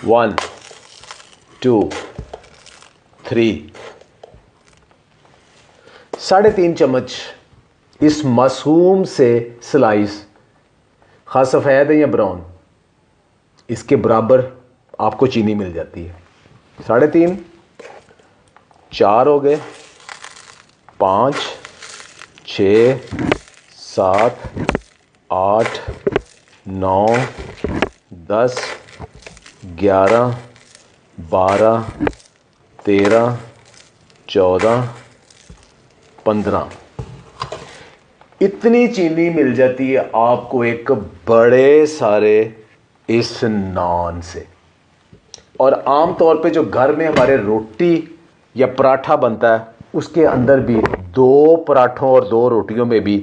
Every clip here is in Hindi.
1 2 3 3.5 चम्मच इस मासूम से स्लाइस, खा सफ़ेद है या ब्राउन, इसके बराबर आपको चीनी मिल जाती है। 3.5, 4 हो गए, 5 6 7 8 9 10 11 12 13 14 15, इतनी चीनी मिल जाती है आपको एक बड़े सारे इस नान से। और आम तौर पे जो घर में हमारे रोटी या पराठा बनता है उसके अंदर भी 2 पराठों और 2 रोटियों में भी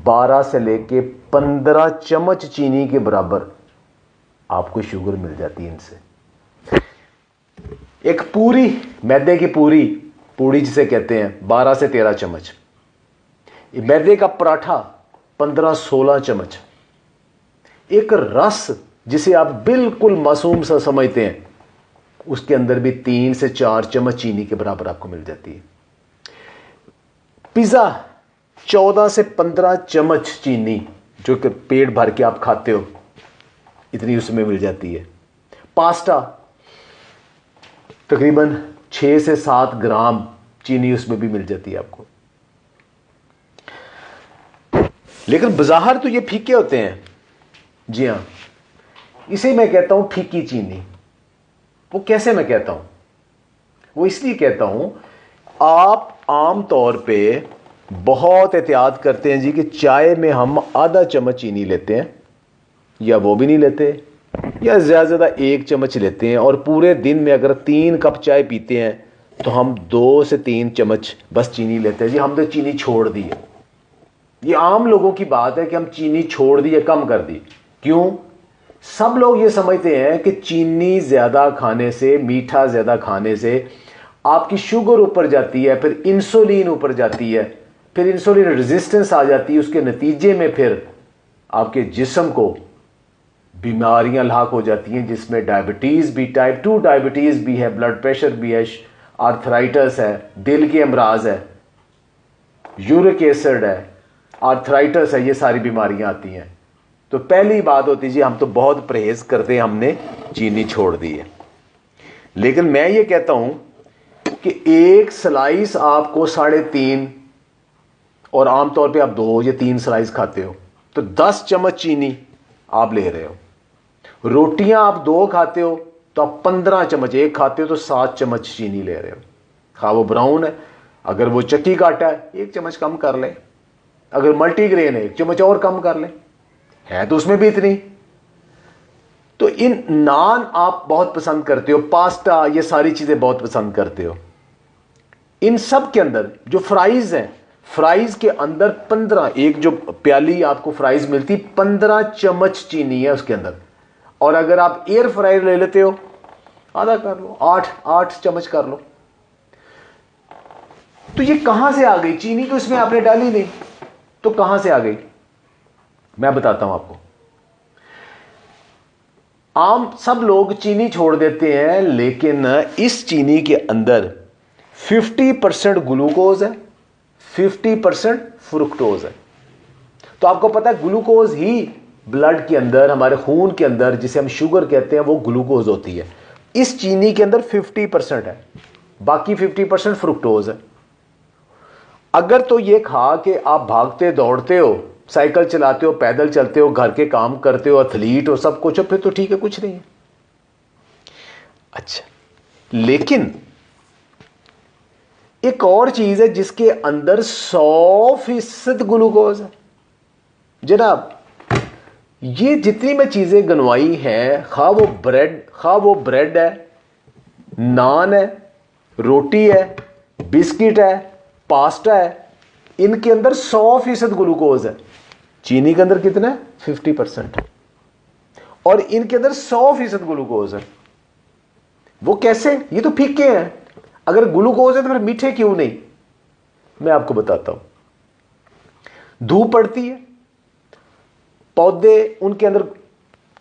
12 से लेके 15 चम्मच चीनी के बराबर आपको शुगर मिल जाती है इनसे। एक पूरी मैदे की पूड़ी जिसे कहते हैं 12 से 13 चम्मच, मैदे का पराठा 15-16 चम्मच, एक रस जिसे आप बिल्कुल मासूम सा समझते हैं उसके अंदर भी 3 से 4 चम्मच चीनी के बराबर आपको मिल जाती है। पिज़्ज़ा 14 से 15 चम्मच चीनी जो कि पेट भर के आप खाते हो, इतनी उसमें मिल जाती है। पास्ता तकरीबन 6 से 7 ग्राम चीनी उसमें भी मिल जाती है आपको। लेकिन बाज़ाहिर तो ये फीके होते हैं। जी हाँ, इसे मैं कहता हूं फीकी चीनी। वो कैसे मैं कहता हूं? वो इसलिए कहता हूं, आप आम तौर पे बहुत एहतियात करते हैं जी कि चाय में हम आधा चम्मच चीनी लेते हैं, या वो भी नहीं लेते, या ज़्यादा से ज़्यादा 1 चम्मच लेते हैं। और पूरे दिन में अगर 3 कप चाय पीते हैं तो हम 2 से 3 चम्मच बस चीनी लेते हैं। जी हम तो चीनी छोड़ दी है। ये आम लोगों की बात है कि हम चीनी छोड़ दी या कम कर दी। क्यों? सब लोग ये समझते हैं कि चीनी ज़्यादा खाने से, मीठा ज़्यादा खाने से आपकी शुगर ऊपर जाती है, फिर इंसुलिन ऊपर जाती है, फिर इंसुलिन रेजिस्टेंस आ जाती है। उसके नतीजे में फिर आपके जिस्म को बीमारियां लाक हो जाती हैं, जिसमें डायबिटीज़ भी, टाइप 2 डायबिटीज़ भी है, ब्लड प्रेशर भी है, आर्थराइटिस है, दिल के अमराज है, यूरिक एसिड है, आर्थराइटिस है, ये सारी बीमारियां आती हैं। तो पहली बात होती है जी हम तो बहुत परहेज करते हैं, हमने चीनी छोड़ दी है। लेकिन मैं ये कहता हूं कि एक स्लाइस आपको 3.5, और आमतौर पे आप 2 या 3 स्लाइस खाते हो तो 10 चम्मच चीनी आप ले रहे हो। रोटियां आप 2 खाते हो तो आप 15 चम्मच, 1 खाते हो तो 7 चम्मच चीनी ले रहे हो। खा वो ब्राउन है, अगर वो चक्की का आटा है 1 चम्मच कम कर ले, अगर मल्टीग्रेन है 1 चम्मच और कम कर ले, है तो उसमें भी इतनी। तो इन नान आप बहुत पसंद करते हो, पास्ता, ये सारी चीजें बहुत पसंद करते हो। इन सब के अंदर जो फ्राइज हैं, फ्राइज के अंदर 15, एक जो प्याली आपको फ्राइज मिलती 15 चम्मच चीनी है उसके अंदर। और अगर आप एयर फ्रायर ले लेते हो आधा कर लो, 8 चम्मच कर लो। तो ये कहां से आ गई चीनी? तो इसमें आपने डाली नहीं, तो कहां से आ गई? मैं बताता हूं आपको। आम सब लोग चीनी छोड़ देते हैं, लेकिन इस चीनी के अंदर 50% ग्लूकोज है, 50% फ्रुक्टोज है। तो आपको पता है ग्लूकोज ही ब्लड के अंदर, हमारे खून के अंदर, जिसे हम शुगर कहते हैं, वो ग्लूकोज होती है। इस चीनी के अंदर 50% है, बाकी 50% फ्रुक्टोज है। अगर तो ये खा के आप भागते दौड़ते हो, साइकिल चलाते हो, पैदल चलते हो, घर के काम करते हो, एथलीट हो, सब कुछ हो, फिर तो ठीक है, कुछ नहीं है। अच्छा, लेकिन एक और चीज है जिसके अंदर 100% ग्लूकोज है। जनाब, ये जितनी मैं चीजें गिनवाई हैं, खा वो ब्रेड है, नान है, रोटी है, बिस्किट है, पास्ता है, इनके अंदर 100% ग्लूकोज है। चीनी के अंदर कितना है? 50%। और इनके अंदर 100% ग्लूकोज है। वो कैसे? ये तो फीके हैं। अगर ग्लूकोज है तो फिर मीठे क्यों नहीं? मैं आपको बताता हूं। धूप पड़ती है, पौधे, उनके अंदर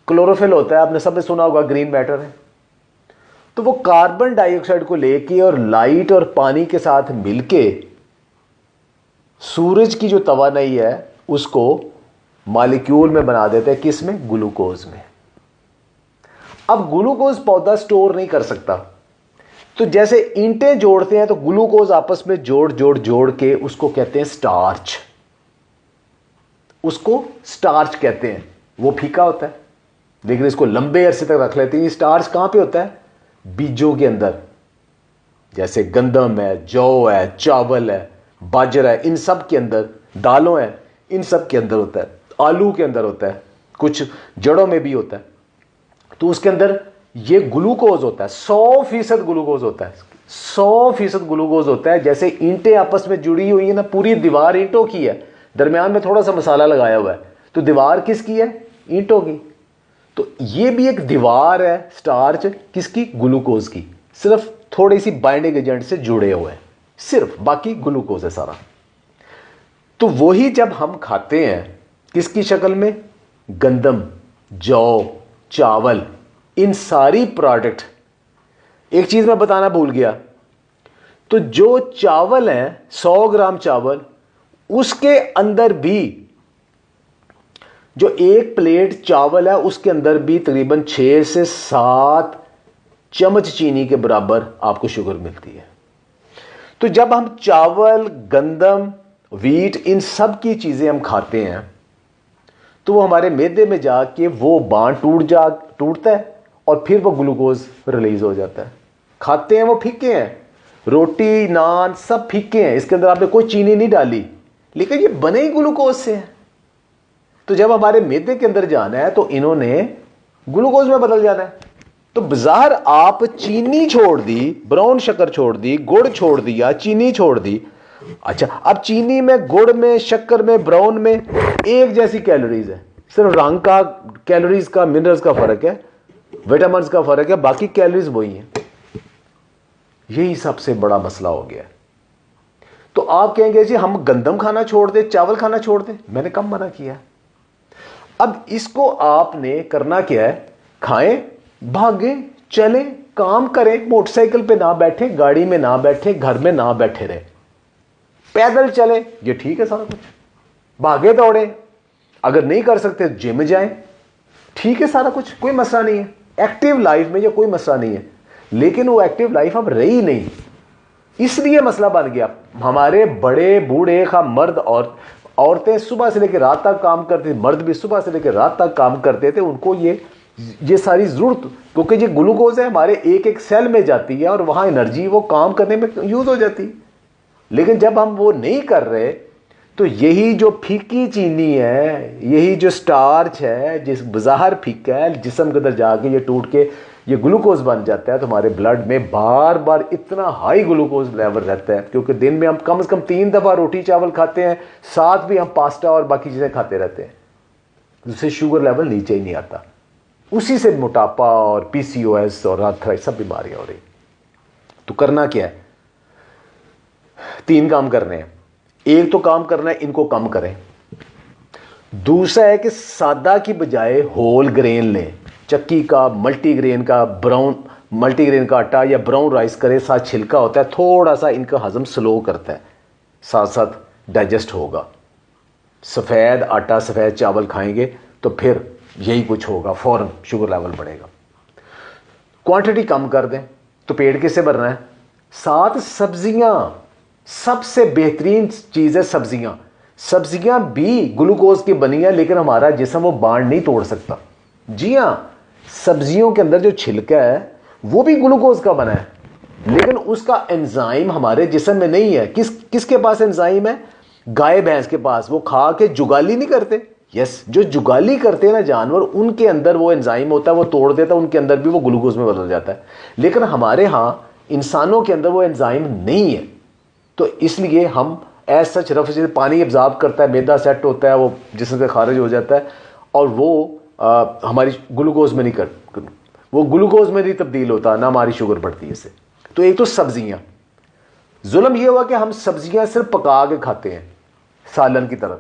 क्लोरोफिल होता है, आपने सबने सुना होगा, ग्रीन मैटर है। तो वो कार्बन डाइऑक्साइड को लेके और लाइट और पानी के साथ मिलके सूरज की जो तवानाई है उसको मॉलिक्यूल में बना देते हैं, किस में? ग्लूकोज में। अब ग्लूकोज पौधा स्टोर नहीं कर सकता, तो जैसे ईंटें जोड़ते हैं तो ग्लूकोज आपस में जोड़ के उसको कहते हैं स्टार्च। उसको स्टार्च कहते हैं। वो फीका होता है लेकिन इसको लंबे अरसे तक रख लेते हैं। स्टार्च कहां पे होता है? बीजों के अंदर, जैसे गंदम है, जौ है, चावल है, बाजरा है, इन सब के अंदर, दालों है, इन सब के अंदर होता है, आलू के अंदर होता है, कुछ जड़ों में भी होता है। तो उसके अंदर ये ग्लूकोज होता है, 100% ग्लूकोज होता है, 100% ग्लूकोज होता है। जैसे ईंटें आपस में जुड़ी हुई है ना, पूरी दीवार ईंटों की है, दरमियान में थोड़ा सा मसाला लगाया हुआ है, तो दीवार किसकी है? ईंटों की। तो ये भी एक दीवार है स्टार्च, किसकी? ग्लूकोज की। सिर्फ थोड़ी सी बाइंडिंग एजेंट से जुड़े हुए हैं, सिर्फ, बाकी ग्लूकोज है सारा। तो वही जब हम खाते हैं किसकी शक्ल में? गंदम, जौ, चावल, इन सारी प्रोडक्ट। एक चीज मैं बताना भूल गया, तो जो चावल है 100 ग्राम चावल, उसके अंदर भी जो एक प्लेट चावल है उसके अंदर भी तकरीबन 6 से 7 चम्मच चीनी के बराबर आपको शुगर मिलती है। तो जब हम चावल, गंदम, वीट, इन सब की चीजें हम खाते हैं तो वो हमारे मैदे में जाके वो बांध टूटता है और फिर वो ग्लूकोज रिलीज हो जाता है। खाते हैं वो फीके हैं, रोटी, नान सब फीके हैं, इसके अंदर आपने कोई चीनी नहीं डाली, लेकिन ये बने ही ग्लूकोज से हैं। तो जब हमारे मैदे के अंदर जाना है तो इन्होंने ग्लूकोज में बदल जाना है। तो बाजार आप चीनी छोड़ दी, ब्राउन शक्कर छोड़ दी, गुड़ छोड़ दिया, चीनी छोड़ दी। अच्छा, अब चीनी में, गुड़ में, शक्कर में, ब्राउन में एक जैसी कैलोरीज है, सिर्फ रंग का, कैलोरीज का, मिनरल्स का फर्क है, विटामिन का फर्क है, बाकी कैलोरीज वही है। यही सबसे बड़ा मसला हो गया। तो आप कहेंगे जी हम गंदम खाना छोड़ दें, चावल खाना छोड़ दें, मैंने कब मना किया? अब इसको आपने करना क्या है? खाएं, भागे, चलें, काम करें, मोटरसाइकिल पे ना बैठे, गाड़ी में ना बैठे, घर में ना बैठे रहे, पैदल चले, ये ठीक है सारा कुछ। भागे दौड़े, अगर नहीं कर सकते जिम जाएं, ठीक है सारा कुछ, कोई मसला नहीं है। एक्टिव लाइफ में ये कोई मसला नहीं है, लेकिन वो एक्टिव लाइफ अब रही नहीं, इसलिए मसला बन गया। हमारे बड़े बूढ़े का मर्द और औरतें सुबह से लेकर रात तक काम करते थे, मर्द भी सुबह से लेकर रात तक काम करते थे, उनको ये सारी जरूरत, क्योंकि ये ग्लूकोज है हमारे एक एक सेल में जाती है और वहां एनर्जी वो काम करने में यूज हो जाती है। लेकिन जब हम वो नहीं कर रहे तो यही जो फीकी चीनी है, यही जो स्टार्च है, जिस बज़ाहिर फीका है, जिस्म के अंदर जाके ये टूट के ये ग्लूकोज बन जाता है। तो हमारे ब्लड में बार बार इतना हाई ग्लूकोज लेवल रहता है, क्योंकि दिन में हम कम से कम 3 दफ़ा रोटी चावल खाते हैं, साथ भी हम पास्ता और बाकी चीज़ें खाते रहते हैं, जिससे शुगर लेवल नीचे ही नहीं आता। उसी से मोटापा और PCOS और आर्थराइटिस सब बीमारियां हो रही। तो करना क्या है? 3 काम करने हैं। एक तो काम करना है इनको कम करें, दूसरा है कि सादा की बजाय होल ग्रेन लें, चक्की का, मल्टीग्रेन का, ब्राउन मल्टीग्रेन का आटा या ब्राउन राइस करें, साथ छिलका होता है, थोड़ा सा इनका हजम स्लो करता है, साथ साथ डाइजेस्ट होगा। सफ़ेद आटा, सफ़ेद चावल खाएंगे तो फिर यही कुछ होगा, फौरन शुगर लेवल बढ़ेगा। क्वांटिटी कम कर दें तो पेट किससे भरना है? साथ सब्जियां, सबसे बेहतरीन चीज़ है सब्जियां। सब्जियां भी ग्लूकोज की बनी है, लेकिन हमारा जिस्म वो बांध नहीं तोड़ सकता। जी हाँ, सब्जियों के अंदर जो छिलका है वो भी ग्लूकोज का बना है, लेकिन उसका एंजाइम हमारे जिस्म में नहीं है। किसके पास एंजाइम है? गाय भैंस के पास। वो खा के जुगाली नहीं करते। यस, जो जुगाली करते हैं ना जानवर, उनके अंदर वो एंजाइम होता है, वो तोड़ देता है, उनके अंदर भी वो ग्लूकोज में बदल जाता है। लेकिन हमारे यहाँ इंसानों के अंदर वो एंजाइम नहीं है, तो इसलिए हम ऐसा सच रफ से पानी एब्जॉर्ब करता है, मैदा सेट होता है, वो जिस्म से खारिज हो जाता है और वो हमारी ग्लूकोज में नहीं वो ग्लूकोज में नहीं तब्दील होता, ना हमारी शुगर बढ़ती है इससे। तो एक तो सब्जियां, जुल्म ये हुआ कि हम सब्जियां सिर्फ पका के खाते हैं सालन की तरह,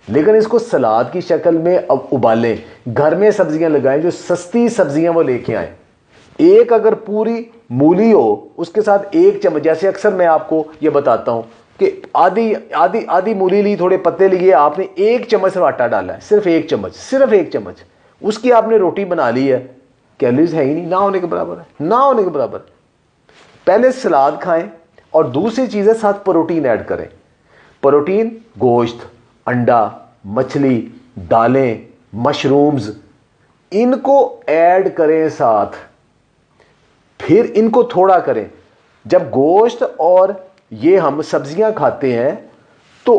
लेकिन इसको सलाद की शक्ल में अब उबालें, घर में सब्जियां लगाएं, जो सस्ती सब्जियां वो लेके आए। एक अगर पूरी मूली हो उसके साथ 1 चम्मच, जैसे अक्सर मैं आपको ये बताता हूं कि आधी आधी आधी मूली ली, थोड़े पत्ते लिए, आपने 1 चम्मच सिर्फ आटा डाला है, सिर्फ 1 चम्मच, सिर्फ 1 चम्मच, उसकी आपने रोटी बना ली है। कैलोरीज है ही नहीं, ना होने के बराबर है, ना होने के बराबर। पहले सलाद खाएं और दूसरी चीज है साथ प्रोटीन ऐड करें। प्रोटीन गोश्त, अंडा, मछली, दालें, मशरूम्स, इनको ऐड करें साथ, फिर इनको थोड़ा करें। जब गोश्त और ये हम सब्जियां खाते हैं तो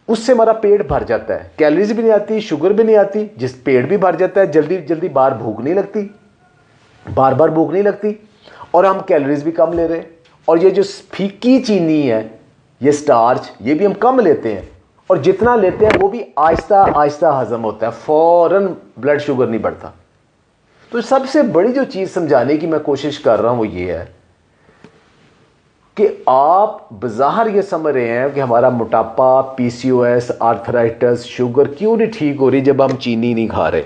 उससे हमारा पेट भर जाता है, कैलोरीज भी नहीं आती, शुगर भी नहीं आती, जिस पेट भी भर जाता है, जल्दी जल्दी बार भूख नहीं लगती, बार बार भूख नहीं लगती, और हम कैलोरीज भी कम ले रहे हैं। और ये जो फीकी चीनी है, ये स्टार्च, ये भी हम कम लेते हैं, और जितना लेते हैं वो भी आहिस्ता आहिस्ता हजम होता है, फौरन ब्लड शुगर नहीं बढ़ता। तो सबसे बड़ी जो चीज समझाने की मैं कोशिश कर रहा हूं वो ये है कि आप बाहर ये समझ रहे हैं कि हमारा मोटापा, पीसीओएस, आर्थराइटिस, शुगर क्यों नहीं ठीक हो रही जब हम चीनी नहीं खा रहे।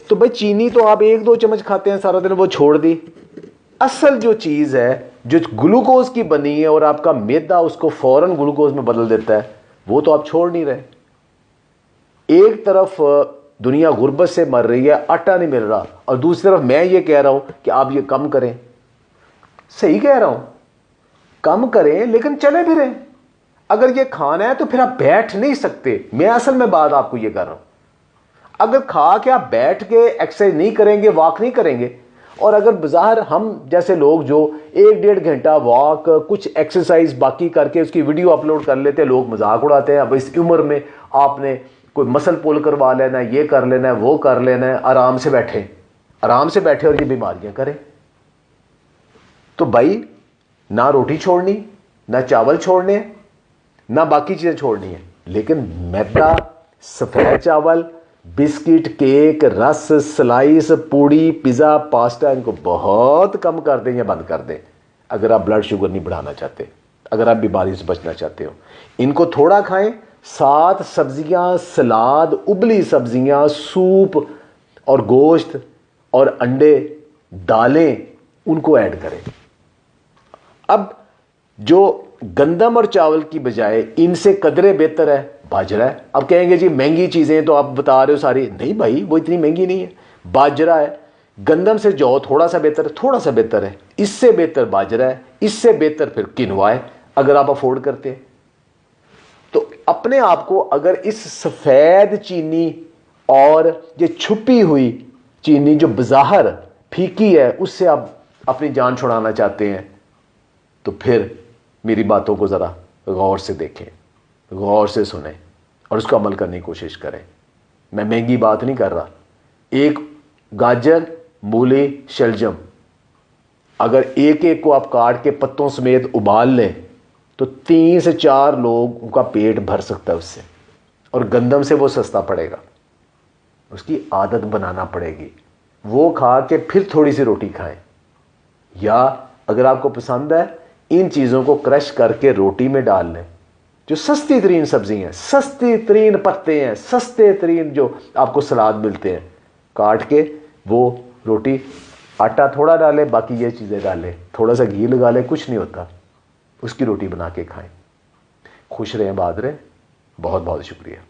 तो भाई चीनी तो आप 1-2 चम्मच खाते हैं सारा दिन, वो छोड़ दी। असल जो चीज है जो ग्लूकोज की बनी है और आपका मैदा उसको फौरन ग्लूकोज में बदल देता है, वो तो आप छोड़ नहीं रहे। एक तरफ दुनिया गुर्बत से मर रही है, आटा नहीं मिल रहा, और दूसरी तरफ मैं ये कह रहा हूं कि आप ये कम करें। सही कह रहा हूं, कम करें, लेकिन चले फिरे। अगर ये खाना है तो फिर आप बैठ नहीं सकते। मैं असल में बात आपको ये कर रहा हूं। अगर खा के आप बैठ के एक्सरसाइज नहीं करेंगे, वॉक नहीं करेंगे, और अगर बाजार हम जैसे लोग जो 1-1.5 घंटा वॉक, कुछ एक्सरसाइज बाकी करके उसकी वीडियो अपलोड कर लेते हैं, लोग मजाक उड़ाते हैं, अब इस उम्र में आपने कोई मसल पुल करवा लेना है, ये कर लेना है, वो कर लेना है, आराम से बैठे, आराम से बैठे और ये बीमारियां करें। तो भाई ना रोटी छोड़नी, ना चावल छोड़ने, ना बाकी चीजें छोड़नी है, लेकिन मैदा, सफेद चावल, बिस्किट, केक, रस, स्लाइस, पूड़ी, पिज्जा, पास्ता, इनको बहुत कम कर दें या बंद कर दें अगर आप ब्लड शुगर नहीं बढ़ाना चाहते, अगर आप बीमारी से बचना चाहते हो। इनको थोड़ा खाएं, साथ सब्जियां, सलाद, उबली सब्जियां, सूप और गोश्त और अंडे, दालें, उनको ऐड करें। अब जो गंदम और चावल की बजाय इनसे कदरे बेहतर है बाजरा है। अब कहेंगे जी महंगी चीजें तो आप बता रहे हो सारी, नहीं भाई वो इतनी महंगी नहीं है। बाजरा है, गंदम से जौ थोड़ा सा बेहतर है, थोड़ा सा बेहतर है, इससे बेहतर बाजरा है, इससे बेहतर फिर किनवा है अगर आप अफोर्ड करते हैं। तो अपने आप को अगर इस सफेद चीनी और ये छुपी हुई चीनी जो बाहर फीकी है उससे आप अपनी जान छुड़ाना चाहते हैं, तो फिर मेरी बातों को जरा गौर से देखें, गौर से सुने और उसको अमल करने की कोशिश करें। मैं महंगी बात नहीं कर रहा। एक गाजर, मूली, शलजम अगर एक एक को आप काट के पत्तों समेत उबाल लें तो 3 से 4 लोग उनका पेट भर सकता है उससे, और गंदम से वो सस्ता पड़ेगा। उसकी आदत बनाना पड़ेगी, वो खा के फिर थोड़ी सी रोटी खाएं, या अगर आपको पसंद है इन चीज़ों को क्रश करके रोटी में डाल लें। जो सस्ती तरीन सब्जी हैं, सस्ती तरीन पत्ते हैं, सस्ते तरीन जो आपको सलाद मिलते हैं, काट के वो रोटी, आटा थोड़ा डालें, बाकी ये चीज़ें डालें, थोड़ा सा घी लगा लें, कुछ नहीं होता, उसकी रोटी बना के खाएं। खुश रहें, आबाद रहें। बहुत बहुत शुक्रिया।